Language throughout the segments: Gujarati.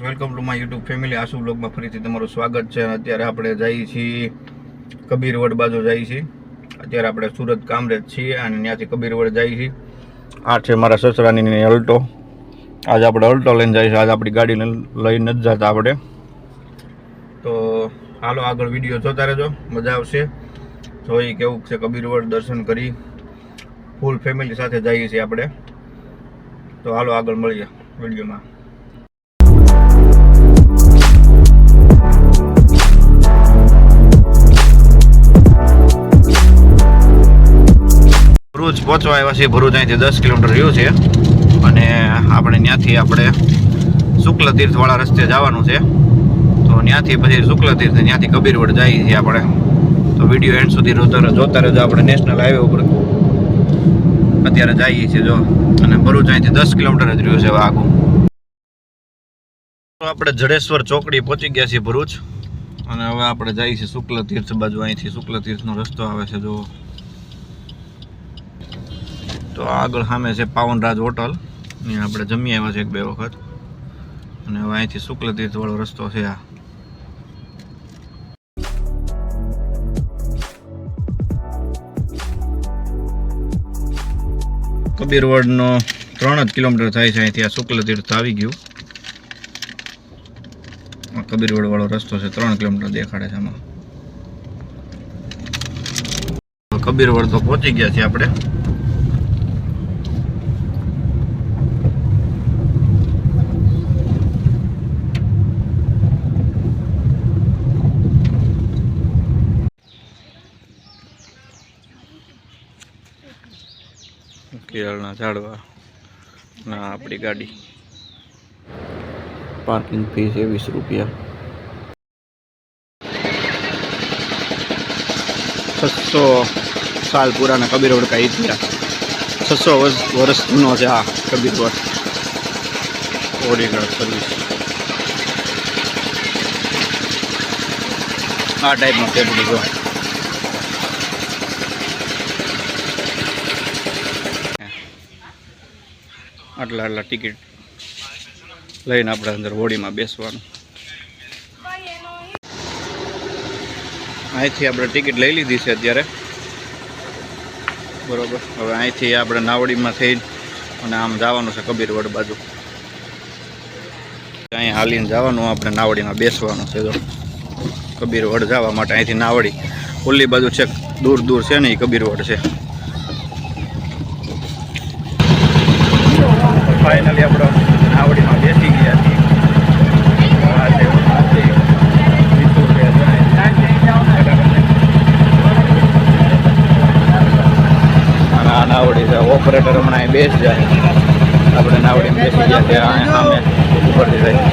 Welcome to my YouTube family. Ashu બ્લોગમાં ફરીથી તમારું સ્વાગત છે. અત્યારે આપણે જઈએ છીએ કબીરવડ બાજુ જઈએ છીએ. અત્યારે આપણે સુરત કામરેજ છીએ અને ત્યાંથી કબીરવડ જઈએ છીએ. આ છે મારા સસરાની અલ્ટો. આજે આપણે અલ્ટો લઈને જઈએ છીએ. આજે આપણી ગાડી લઈને નથી જતા આપણે. તો હાલો આગળ વિડીયો જોતા રહેજો, મજા આવશે. જોઈ કેવું છે કબીરવડ, દર્શન કરી ફૂલ ફેમિલી સાથે જઈએ છીએ આપણે. તો હાલો આગળ મળીએ વિડીયોમાં. ભરૂચ પહોંચવા આવ્યા છીએ. ભરૂચ અહીંથી 10 કિલોમીટર રહ્યું છે અને આપણે ત્યાંથી શુક્લ તીર્થવાળા રસ્તે જવાનું છે. તો ત્યાંથી પછી શુક્લ તીર્થ ત્યાંથી કબીરવડ જઈએ છીએ આપણે. તો વિડીયો એન્ડ સુધી જોતા રહેજો. આપણે નેશનલ હાઈવે ઉપર અત્યારે જઈએ છીએ જો, અને ભરૂચ અહીંથી 10 કિલોમીટર જ રહ્યું છે આગું. તો આપણે જડેશ્વર ચોકડી પહોંચી ગયા છીએ ભરૂચ, અને હવે આપણે જઈએ છીએ શુક્લ તીર્થ બાજુ. અહીંથી શુક્લ તીર્થનો રસ્તો આવે છે જો. તો આગળ સામે છે પાવનરાજ હોટલ, અહીંયા આપણે જમી આવ્યા છે 1-2 વખત. અને હવે અહીંથી શુક્લ તીર્થ વાળો રસ્તો છે આ. કબીરવડનો 3 જ કિલોમીટર થાય છે અહીંથી. આ શુક્લ તીર્થ આવી ગયું. કબીરવડ વાળો રસ્તો છે, 3 કિલોમીટર દેખાડે છે આમાં. કબીરવડ તો પહોંચી ગયા છીએ આપણે. કેળના ઝાડવા ના આપણી ગાડી. પાર્કિંગ ફી છે 20 રૂપિયા. 600 સાલ પુરાના કબીરવડ કા ઇતિહાસ. 600 વર્ષ જૂનો છે આ કબીરવડ. ઓરિજિનલ સર્વિસ આ ટાઈપનો છે બધું. આટલા ટિકિટ લઈને આપણે અંદર હોડીમાં બેસવાનું. અહીંથી આપણે ટિકિટ લઈ લીધી છે અત્યારે, બરોબર. હવે અહીંથી આપણે નાવડીમાં થઈ અને આમ જવાનું છે કબીરવડ બાજુ. અહીં હાલીને જવાનું, આપણે નાવડીમાં બેસવાનું છે જો. કબીરવડ જવા માટે અહીંથી નાવડી ઓલી બાજુ છે, દૂર છે ને એ કબીરવડ છે. ફાઇનલી આપણે નાવડીમાં બેસી ગયા છીએ. આ નાવડી છે. ઓપરેટર હમણાં અહીં બેસી જાય. આપણે નાવડીમાં બેસી ગયા ત્યાં સામે ઉપરથી જાય.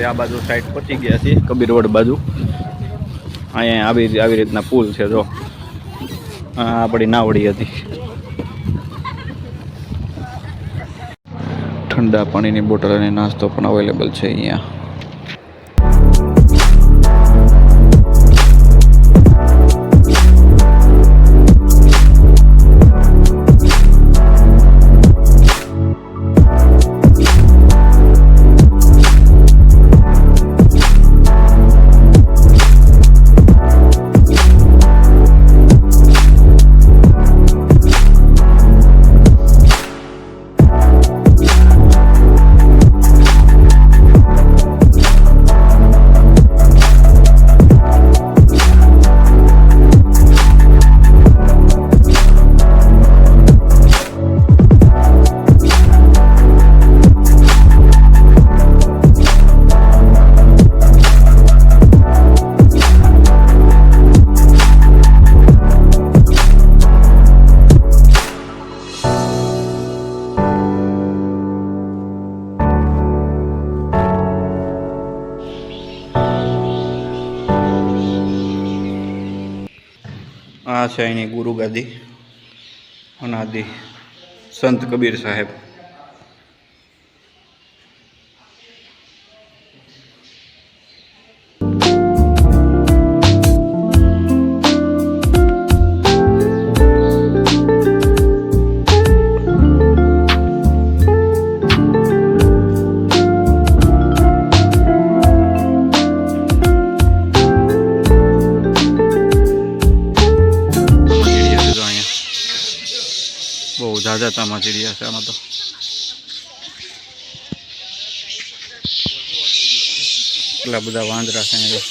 આ બાજુ સાઈડ પહોંચી ગયા છીએ કબીરવડ બાજુ. અહીંયા આવી રીતના પુલ છે જો. આપણી નાવડી હતી. ઠંડા પાણીની બોટલ અને નાસ્તો પણ અવેલેબલ છે અહીંયા. આ છે અહીંની ગુરુ ગાદી અનાદિ સંત કબીર સાહેબ. બહુ જાજાતામાં ચીડિયા છે આમાં તો. એટલા બધા વાંદરા છે અહીંયા.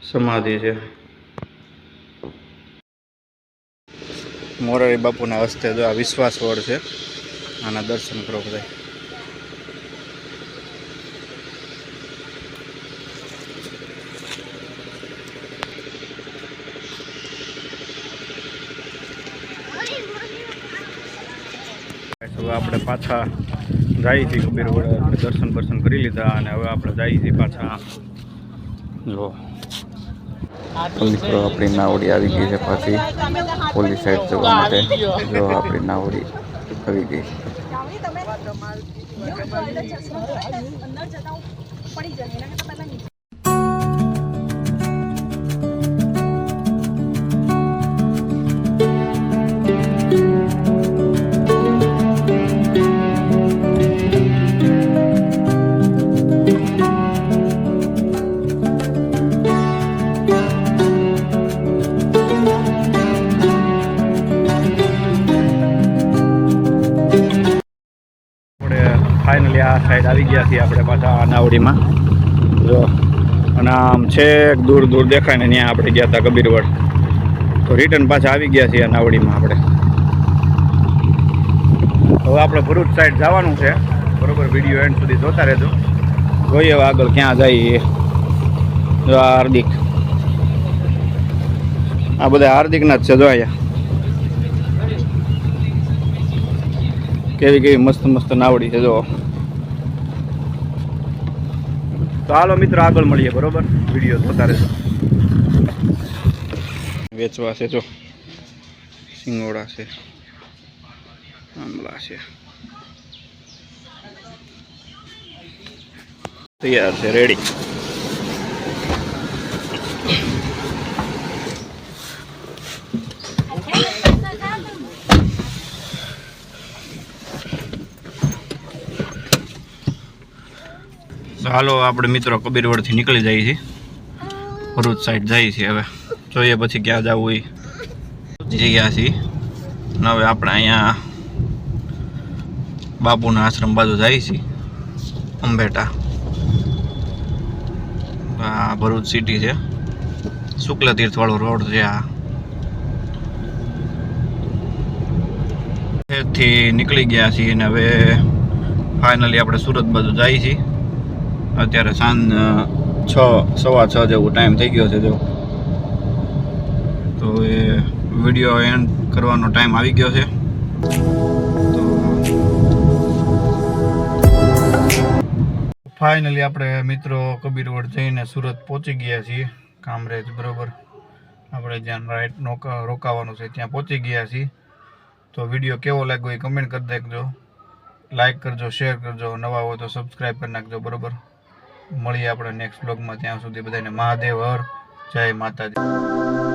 સમાધિ છે મોરારી બાપુના હસ્તે. જો આ વિશ્વાસ વડ છે, આના દર્શન કરો બધા. હવે આપણે પાછા જઈએ છીએ કબીર વડ. આપણે દર્શન કરી લીધા અને હવે આપણે જઈએ છીએ પાછા. જો મિત્રો આપણી નાવડી આવી ગઈ છે પાછી પોલીસ સાઈડ જવા માટે. જો આપણી નાવડી આવી ગઈ. ફાઇનલી આ સાઈડ આવી ગયા છીએ આપણે પાછા નાવડીમાં. જો અને આમ છેક દૂર દેખાય ને ત્યાં આપણે ગયા હતા કબીરવડ. તો રિટર્ન પાછા આવી ગયા છીએ નાવડીમાં આપણે. હવે આપણે ભરૂચ સાઈડ જવાનું છે બરોબર. વિડીયો એન્ડ સુધી જોતા રહેજો. જોઈએ હવે આગળ ક્યાં જઈએ. જો આ હાર્દિક, આ બધા હાર્દિકના જ છે. જો અહીંયા કેવી મસ્ત નાવડી છે. જો તો હાલો મિત્રો આગળ મળીએ બરોબર. વિડીયો જોતા રહેજો. વેચવા છે જો સિંગોડા છે, આમલા છે, તૈયાર છે, રેડી. હાલો આપણે મિત્રો કબીરવડથી નીકળી જઈએ છીએ, ભરૂચ સાઈડ જઈએ છીએ. હવે જોઈએ પછી ક્યાં જવું એ જગ્યા છીએ. હવે આપણે અહીંયા બાપુના આશ્રમ બાજુ જઈએ છીએ, અંબેટા. આ ભરૂચ સિટી છે, શુક્લ તીર્થ વાળો રોડ છે. આ થી નીકળી ગયા છીએ અને હવે ફાઇનલી આપણે સુરત બાજુ જઈએ છીએ. અત્યારે સાંજ 6:15 જેવું ટાઈમ થઈ ગયો છે. જો તો એ વિડીયો એન્ડ કરવાનો ટાઈમ આવી ગયો છે. તો ફાઇનલી આપણે મિત્રો કબીરવડ જઈને સુરત પહોંચી ગયા છીએ. કામરેજ બરોબર, આપણે જ્યાં રાઈટ રોકાવાનું છે ત્યાં પહોંચી ગયા છીએ. તો વિડીયો કેવો લાગ્યો એ કમેન્ટ કરી દેજો, લાઈક કરજો, શેર કરજો, નવા હોય તો સબસ્ક્રાઈબ કરી નાખજો બરોબર. મળીએ આપણે નેક્સ્ટ બ્લોગમાં. ત્યાં સુધી બધાને મહાદેવ હર, જય માતાજી.